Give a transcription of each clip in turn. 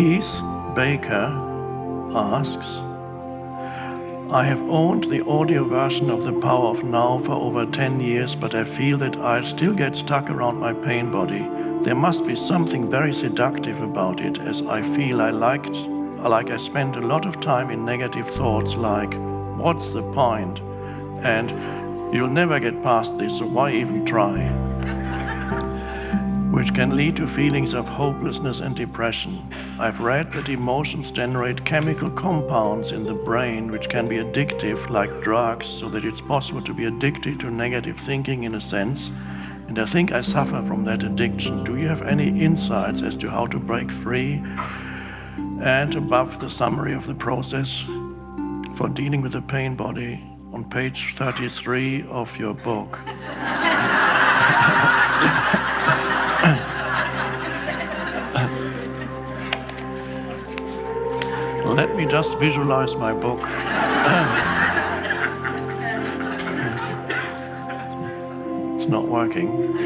Keith Baker asks, I have owned the audio version of The Power of Now for over 10 years, but I feel that I still get stuck around my pain body. There must be something very seductive about it, as I feel I spend a lot of time in negative thoughts like, what's the point? And you'll never get past this, so why even try? Which can lead to feelings of hopelessness and depression. I've read that emotions generate chemical compounds in the brain which can be addictive, like drugs, so that it's possible to be addicted to negative thinking in a sense, and I think I suffer from that addiction. Do you have any insights as to how to break free? And above the summary of the process for dealing with the pain body on page 33 of your book. Let me just visualize my book. It's not working.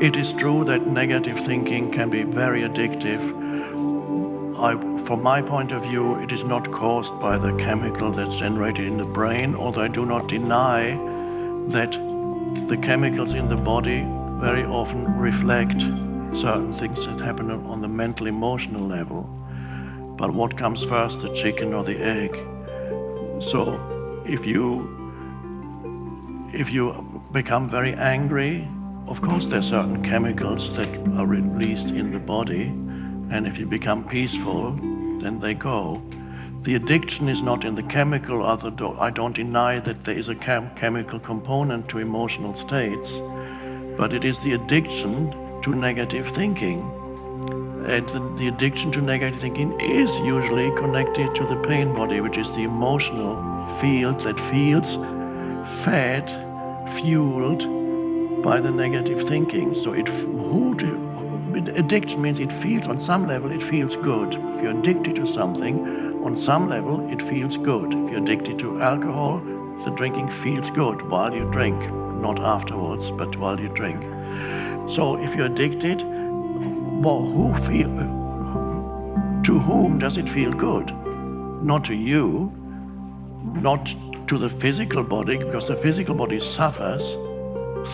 It is true that negative thinking can be very addictive. From my point of view, it is not caused by the chemical that's generated in the brain, although I do not deny that the chemicals in the body very often reflect certain things that happen on the mental emotional level. But what comes first, the chicken or the egg? So if you become very angry, of course there are certain chemicals that are released in the body, and if you become peaceful, then they go. The addiction is not in the chemical, I don't deny that there is a chemical component to emotional states, but it is the addiction to negative thinking. And the addiction to negative thinking is usually connected to the pain body, which is the emotional field that feels fed, fueled by the negative thinking. So addiction means it feels, on some level, it feels good. If you're addicted to something, on some level, it feels good. If you're addicted to alcohol, the drinking feels good while you drink, not afterwards, but while you drink. So if you're addicted, to whom does it feel good? Not to you, not to the physical body, because the physical body suffers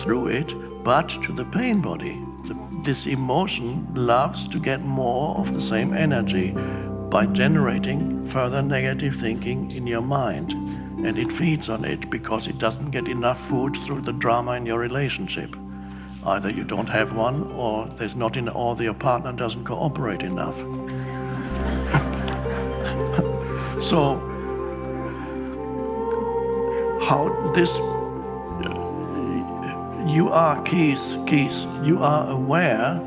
through it, but to the pain body. This emotion loves to get more of the same energy by generating further negative thinking in your mind. And it feeds on it because it doesn't get enough food through the drama in your relationship. Either you don't have one, or or your partner doesn't cooperate enough. So, you are aware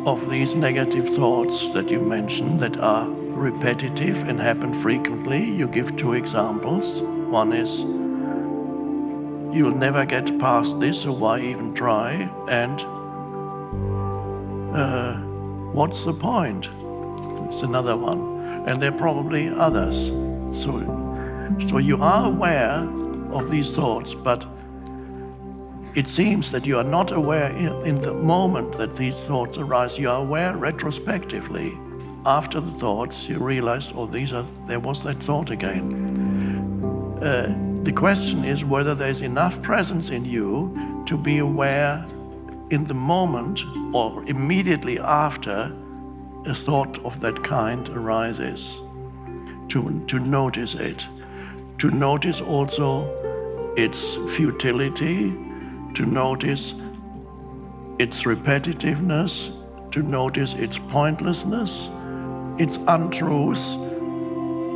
of these negative thoughts that you mentioned that are repetitive and happen frequently. You give 2 examples. One is, you'll never get past this, so why even try? And what's the point? It's another one. And there are probably others. So you are aware of these thoughts, but it seems that you are not aware in the moment that these thoughts arise. You are aware retrospectively. After the thoughts, you realize, there was that thought again. The question is whether there's enough presence in you to be aware in the moment or immediately after a thought of that kind arises, to notice it, to notice also its futility, to notice its repetitiveness, to notice its pointlessness, its untruths,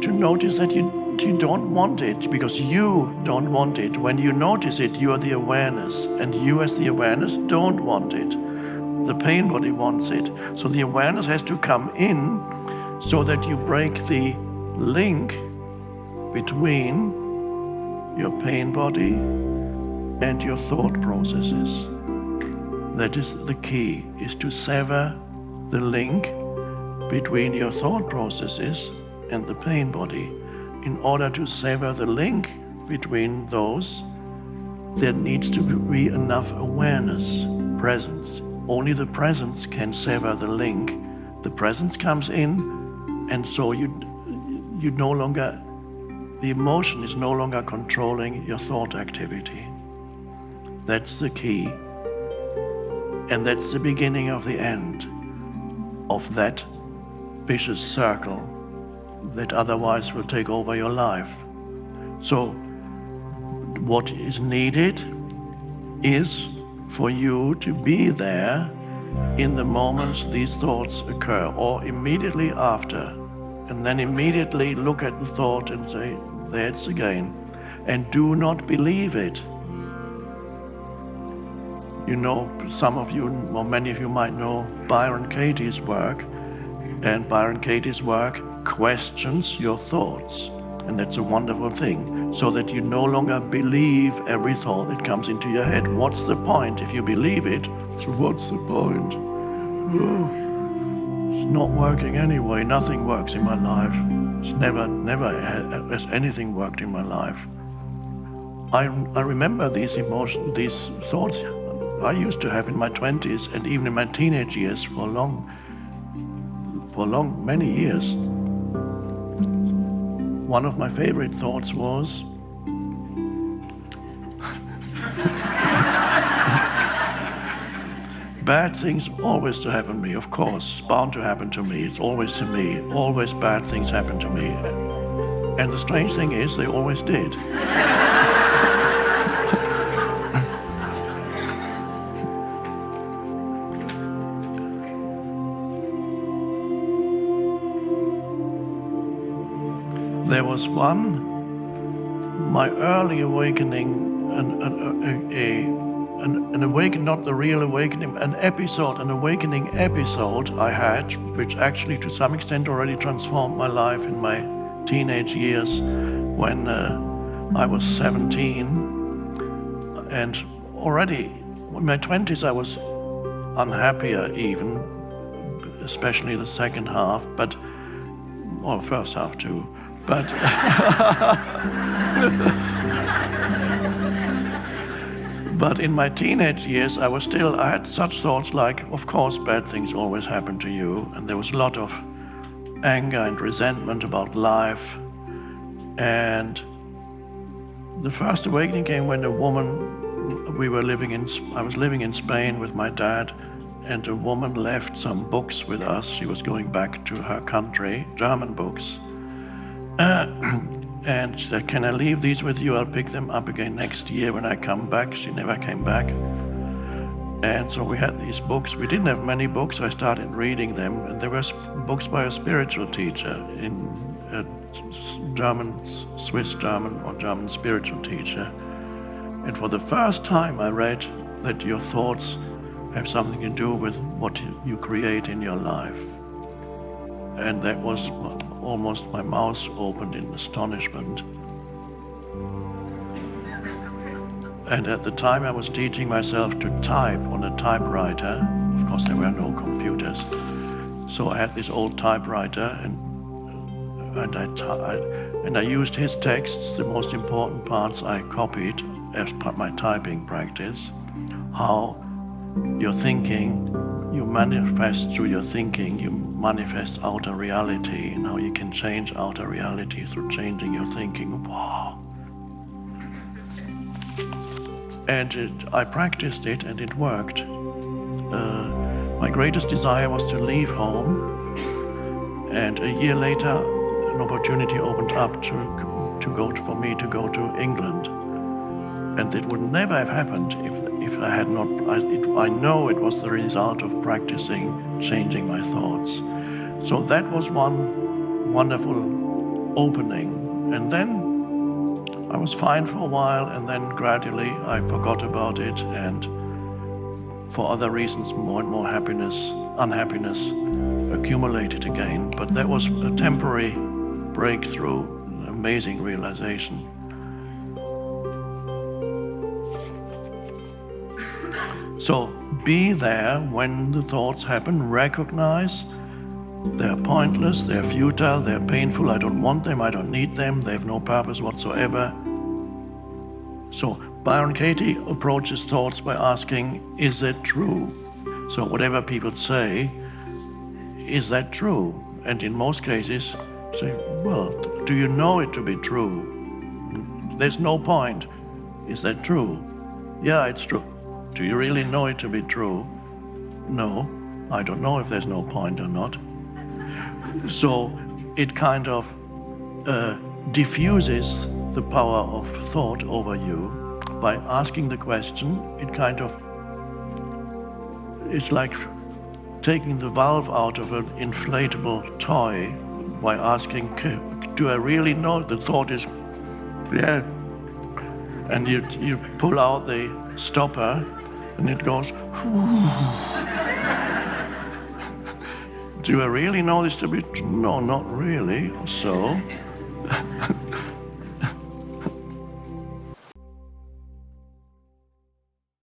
to notice that you don't want it because you don't want it. When you notice it, you are the awareness, and you as the awareness don't want it. The pain body wants it. So the awareness has to come in so that you break the link between your pain body and your thought processes. That is the key, is to sever the link between your thought processes and the pain body. In order to sever the link between those, there needs to be enough awareness presence. Only the presence can sever the link. The presence comes in, and so you no longer, the emotion is no longer controlling your thought activity. That's the key. And that's the beginning of the end of that vicious circle that otherwise will take over your life. So what is needed is for you to be there in the moments these thoughts occur, or immediately after, and then immediately look at the thought and say, there it's again, and do not believe it. You know, some of you, or many of you might know Byron Katie's work, and Byron Katie's work questions your thoughts, and that's a wonderful thing, so that you no longer believe every thought that comes into your head. What's the point if you believe it? So what's the point? Oh, it's not working anyway. Nothing works in my life. It's never has anything worked in my life. I remember these emotions, these thoughts I used to have in my 20s and even in my teenage years for many years. One of my favorite thoughts was, bad things always to happen to me, of course, it's bound to happen to me, it's always to me, always bad things happen to me. And the strange thing is, they always did. There was my early awakening, an awakening, not the real awakening, an awakening episode I had, which actually to some extent already transformed my life in my teenage years when I was 17. And already in my 20s I was unhappier even, especially the second half, or first half too. But but in my teenage years, I had such thoughts like, of course, bad things always happen to you. And there was a lot of anger and resentment about life. And the first awakening came when I was living in Spain with my dad, and a woman left some books with us. She was going back to her country, German books. And she said, can I leave these with you? I'll pick them up again next year when I come back. She never came back. And so we had these books. We didn't have many books. I started reading them. And there were books by a spiritual teacher, Swiss German or German spiritual teacher. And for the first time I read that your thoughts have something to do with what you create in your life. And that was almost my mouth opened in astonishment. And at the time I was teaching myself to type on a typewriter. Of course there were no computers. So I had this old typewriter and I used his texts, the most important parts I copied as part of my typing practice. How your thinking, you manifest through your thinking, you manifest outer reality, and how you can change outer reality through changing your thinking. Wow. And I practiced it and it worked. My greatest desire was to leave home, and a year later an opportunity opened up for me to go to England. And it would never have happened if I had not, I know it was the result of practicing changing my thoughts. So that was one wonderful opening. And then I was fine for a while, and then gradually I forgot about it, and for other reasons more and more unhappiness accumulated again. But that was a temporary breakthrough, an amazing realization. So be there when the thoughts happen, recognize they're pointless, they're futile, they're painful, I don't want them, I don't need them, they have no purpose whatsoever. So Byron Katie approaches thoughts by asking, is that true? So whatever people say, is that true? And in most cases, say, well, do you know it to be true? There's no point. Is that true? Yeah, it's true. Do you really know it to be true? No, I don't know if there's no point or not. So it kind of diffuses the power of thought over you. By asking the question, it's like taking the valve out of an inflatable toy by asking, do I really know? The thought is, yeah. And you pull out the stopper and it goes, do I really know this to be true? No, not really. So